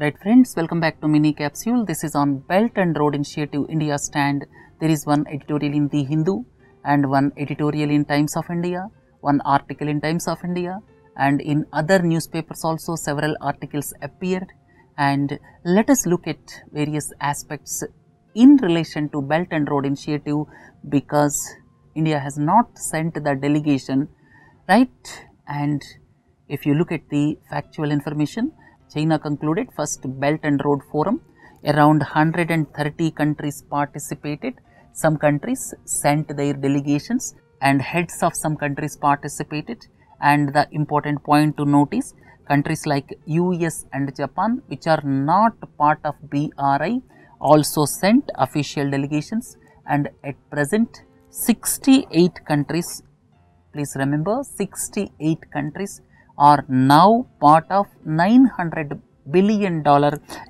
Right friends, welcome back to mini capsule. This is on Belt and Road Initiative India stand. There is one editorial in The Hindu and one editorial in Times of India, one article in Times of India, and in other newspapers also several articles appeared. And let us look at various aspects in relation to Belt and Road Initiative, because India has not sent the delegation, right? And if you look at the factual information, China concluded first Belt and Road Forum. Around 130 countries participated. Some countries sent their delegations and heads of some countries participated. And the important point to notice, countries like US and Japan, which are not part of B&RI, also sent official delegations, and at present 68 countries, please remember 68 countries are now part of $900 billion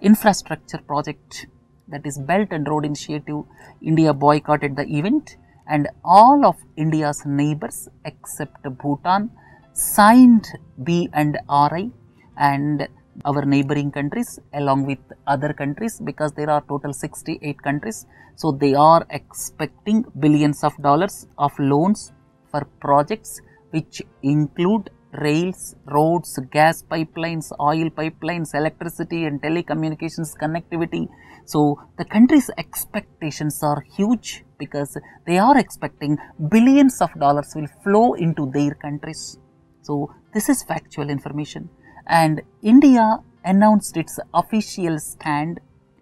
infrastructure project, that is Belt and Road Initiative. India boycotted the event, and all of India's neighbors except Bhutan signed B&RI, and our neighboring countries along with other countries, because there are total 68 countries. So they are expecting billions of dollars of loans for projects which include rails, roads, gas pipelines, oil pipelines, electricity and telecommunications connectivity. So the country's expectations are huge, because they are expecting billions of dollars will flow into their countries. So this is factual information. And India announced its official stand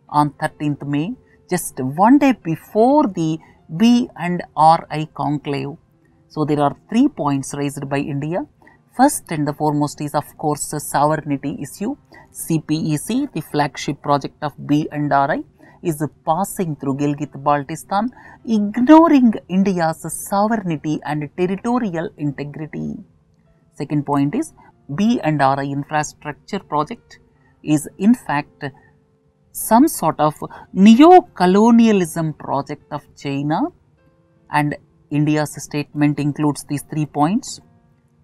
on 13th May, just one day before the B&RI conclave. So there are 3 points raised by India. First and the foremost is, of course, the sovereignty issue. CPEC, the flagship project of B&RI, is passing through Gilgit-Baltistan, ignoring India's sovereignty and territorial integrity. Second point is, B&RI infrastructure project is in fact some sort of neo-colonialism project of China, and India's statement includes these 3 points.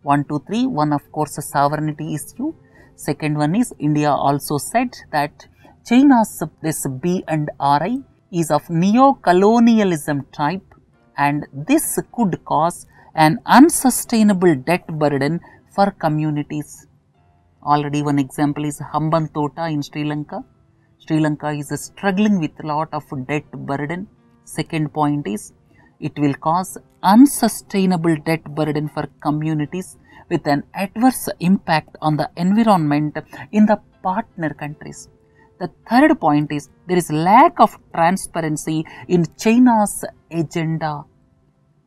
1, 2, 3. One, of course, a sovereignty issue. Second one is, India also said that China's this B&RI is of neo-colonialism type, and this could cause an unsustainable debt burden for communities. Already one example is Hambantota in Sri Lanka. Sri Lanka is struggling with a lot of debt burden. Second point is, it will cause unsustainable debt burden for communities with an adverse impact on the environment in the partner countries. The third point is, there is lack of transparency in China's agenda,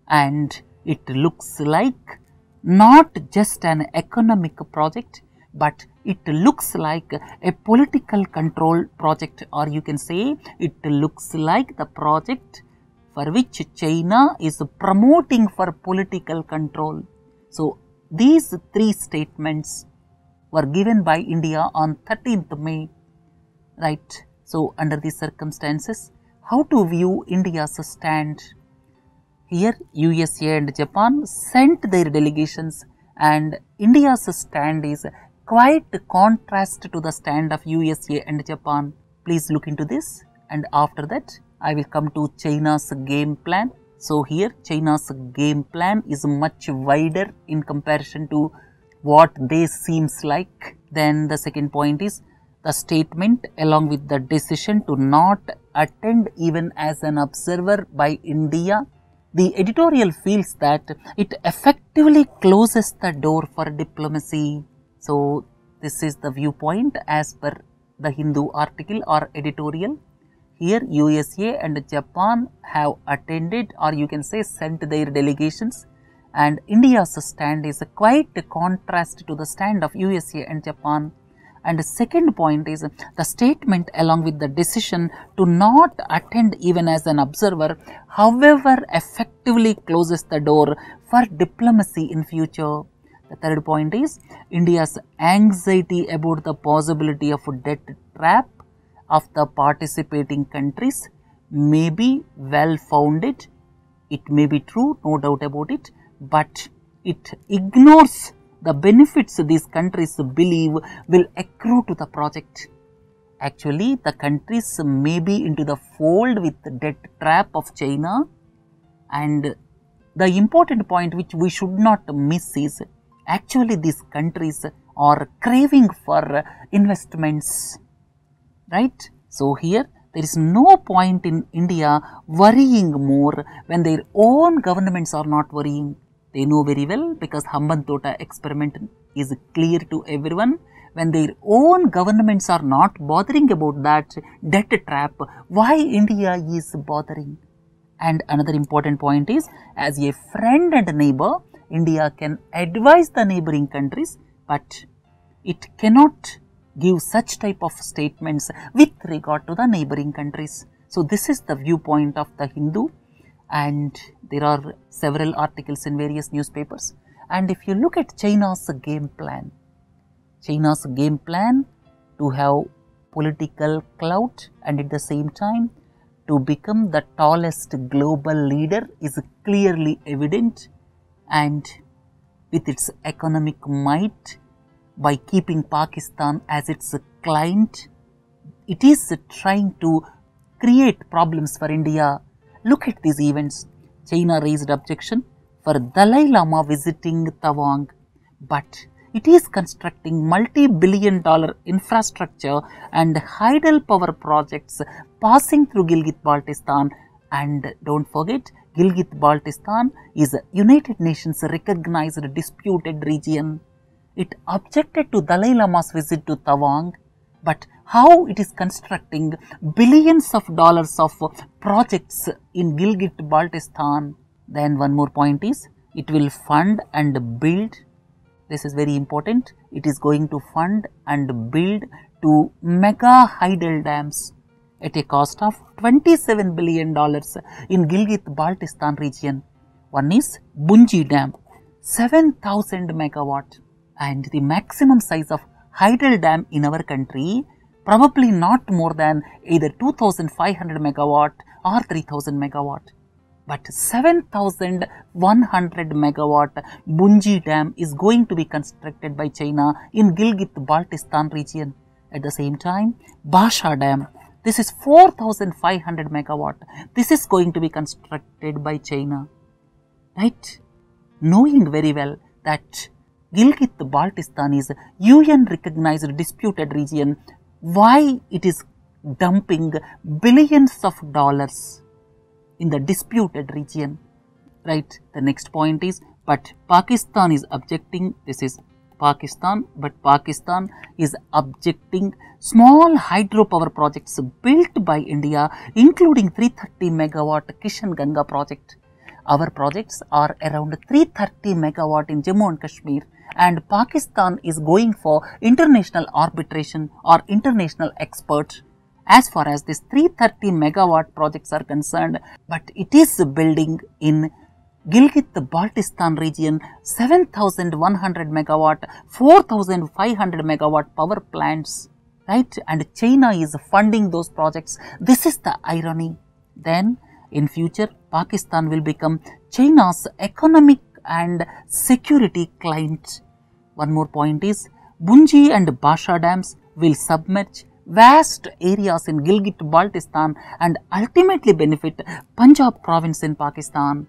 and it looks like not just an economic project, but it looks like a political control project, or you can say it looks like the project for which China is promoting for political control. So these 3 statements were given by India on 13th May, right? So under these circumstances, how to view India's stand? Here USA and Japan sent their delegations, and India's stand is quite contrast to the stand of USA and Japan. Please look into this, and after that I will come to China's game plan. So here China's game plan is much wider in comparison to what they seems like. Then the second point is the statement along with the decision to not attend even as an observer by India. The editorial feels that it effectively closes the door for diplomacy. So this is the viewpoint as per the Hindu article or editorial. Here USA and Japan have attended, or you can say sent their delegations, and India's stand is quite a contrast to the stand of USA and Japan. And the second point is, the statement along with the decision to not attend even as an observer, however, effectively closes the door for diplomacy in future. The third point is, India's anxiety about the possibility of a debt trap of the participating countries may be well founded. It may be true, no doubt about it, but it ignores the benefits these countries believe will accrue to the project. Actually, the countries may be into the fold with the debt trap of China, and the important point which we should not miss is actually these countries are craving for investments, right? So, here there is no point in India worrying more when their own governments are not worrying. They know very well, because Hambantota experiment is clear to everyone. When their own governments are not bothering about that debt trap, why India is bothering? And another important point is, as a friend and neighbor, India can advise the neighboring countries, but it cannot give such type of statements with regard to the neighboring countries. So, this is the viewpoint of the Hindu, and there are several articles in various newspapers. And if you look at China's game plan to have political clout and at the same time to become the tallest global leader is clearly evident, and with its economic might, by keeping Pakistan as its client, it is trying to create problems for India. Look at these events. China raised objection for Dalai Lama visiting Tawang, but it is constructing multi-billion-dollar infrastructure and hydel power projects passing through Gilgit-Baltistan. And don't forget, Gilgit-Baltistan is a United Nations recognized disputed region. It objected to Dalai Lama's visit to Tawang, but how it is constructing billions of dollars of projects in Gilgit-Baltistan. Then one more point is, it will fund and build. This is very important. It is going to fund and build 2 mega hydel dams at a cost of $27 billion in Gilgit-Baltistan region. One is Bunji Dam, 7,000 megawatt, and the maximum size of hydel dam in our country probably not more than either 2,500 megawatt or 3,000 megawatt. But 7,100 megawatt Bunji Dam is going to be constructed by China in Gilgit-Baltistan region. At the same time, Basha Dam, this is 4,500 megawatt. This is going to be constructed by China, right? Knowing very well that Gilgit-Baltistan is a UN recognized disputed region, why it is dumping billions of dollars in the disputed region, right? The next point is, but Pakistan is objecting. This is Pakistan, but Pakistan is objecting small hydropower projects built by India, including 330 megawatt Kishan Ganga project. Our projects are around 330 megawatt in Jammu and Kashmir, and Pakistan is going for international arbitration or international expert as far as this 330 megawatt projects are concerned, but it is building in Gilgit-Baltistan region 7,100 megawatt, 4,500 megawatt power plants, right? And China is funding those projects. This is the irony. Then in future, Pakistan will become China's economic and security client. One more point is, Bunji and Basha dams will submerge vast areas in Gilgit-Baltistan and ultimately benefit Punjab province in Pakistan.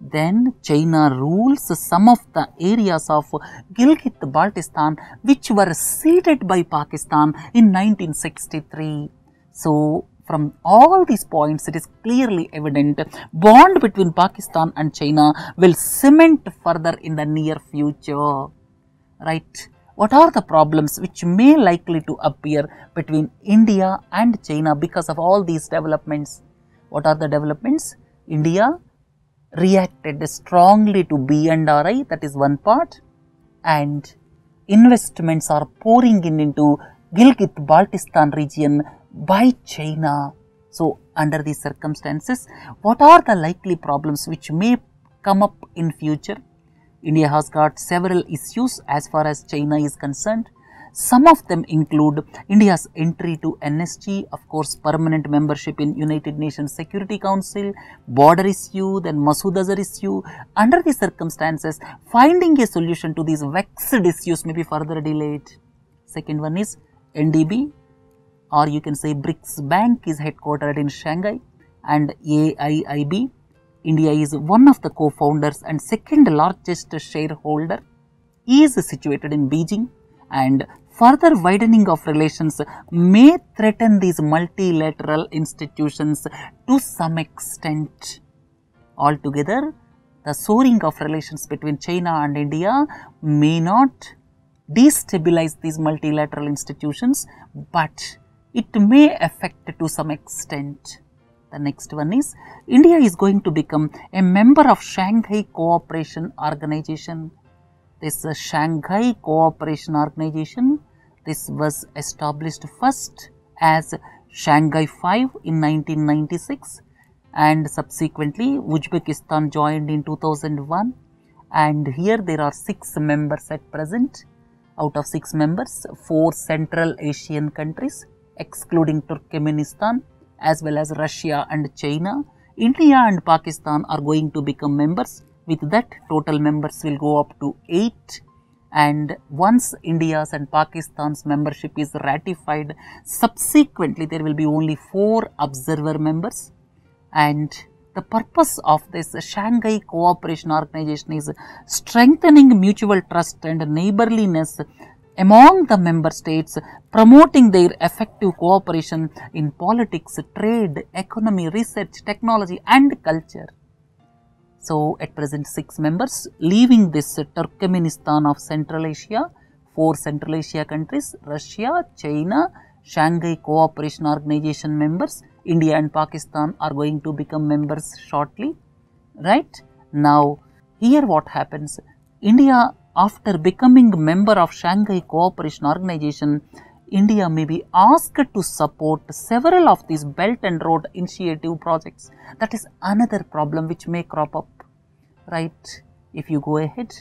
Then China rules some of the areas of Gilgit-Baltistan which were ceded by Pakistan in 1963. So, from all these points, it is clearly evident bond between Pakistan and China will cement further in the near future, right? What are the problems which may likely to appear between India and China because of all these developments? What are the developments? India reacted strongly to B&RI, that is one part, and investments are pouring in into Gilgit-Baltistan region by China. So, under these circumstances, what are the likely problems which may come up in future? India has got several issues as far as China is concerned. Some of them include India's entry to NSG, of course, permanent membership in United Nations Security Council, border issue, then Masood Azhar issue. Under these circumstances, finding a solution to these vexed issues may be further delayed. Second one is NDB, or you can say BRICS Bank is headquartered in Shanghai, and AIIB, India is one of the co-founders and second largest shareholder, is situated in Beijing, and further widening of relations may threaten these multilateral institutions to some extent. Altogether, the soaring of relations between China and India may not destabilize these multilateral institutions, but it may affect to some extent. The next one is, India is going to become a member of Shanghai Cooperation Organization. This Shanghai Cooperation Organization, this was established first as Shanghai 5 in 1996, and subsequently Uzbekistan joined in 2001, and here there are 6 members at present. Out of 6 members, 4 Central Asian countries excluding Turkmenistan as well as Russia and China. India and Pakistan are going to become members. With that, total members will go up to 8, and once India's and Pakistan's membership is ratified, subsequently there will be only 4 observer members. And the purpose of this Shanghai Cooperation Organization is strengthening mutual trust and neighborliness among the member states, promoting their effective cooperation in politics, trade, economy, research, technology and culture. So, at present 6 members, leaving this Turkmenistan of Central Asia, 4 Central Asia countries, Russia, China, Shanghai Cooperation Organization members, India and Pakistan are going to become members shortly, right? Now, here what happens, India, after becoming member of Shanghai Cooperation Organization, India may be asked to support several of these Belt and Road Initiative projects. That is another problem which may crop up, right? If you go ahead,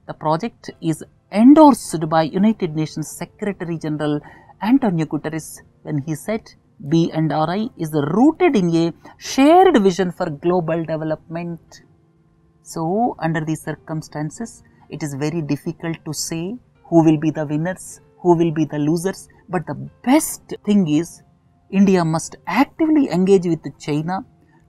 the project is endorsed by United Nations Secretary General Antonio Guterres when he said B&RI is rooted in a shared vision for global development. So, under these circumstances, it is very difficult to say who will be the winners, who will be the losers, but the best thing is India must actively engage with China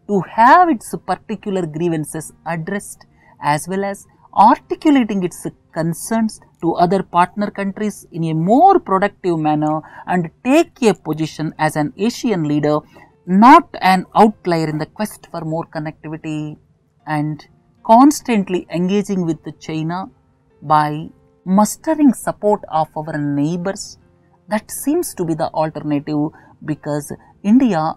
to have its particular grievances addressed, as well as articulating its concerns to other partner countries in a more productive manner and take a position as an Asian leader, not an outlier in the quest for more connectivity, and constantly engaging with China by mustering support of our neighbors. That seems to be the alternative, because India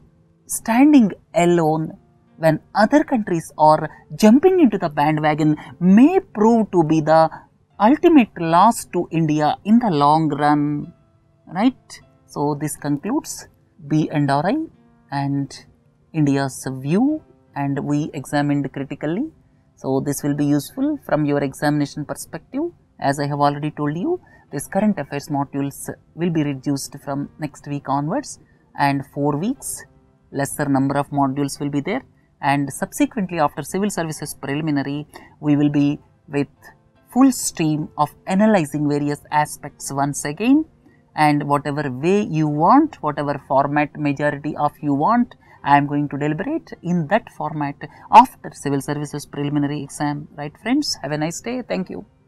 standing alone when other countries are jumping into the bandwagon may prove to be the ultimate loss to India in the long run, right? So, this concludes B&RI and India's view, and we examined critically. So, this will be useful from your examination perspective. As I have already told you, this current affairs modules will be reduced from next week onwards, and 4 weeks, lesser number of modules will be there, and subsequently after civil services preliminary, we will be with full stream of analyzing various aspects once again, and whatever way you want, whatever format majority of you want, I am going to deliberate in that format after civil services preliminary exam, right friends? Have a nice day. Thank you.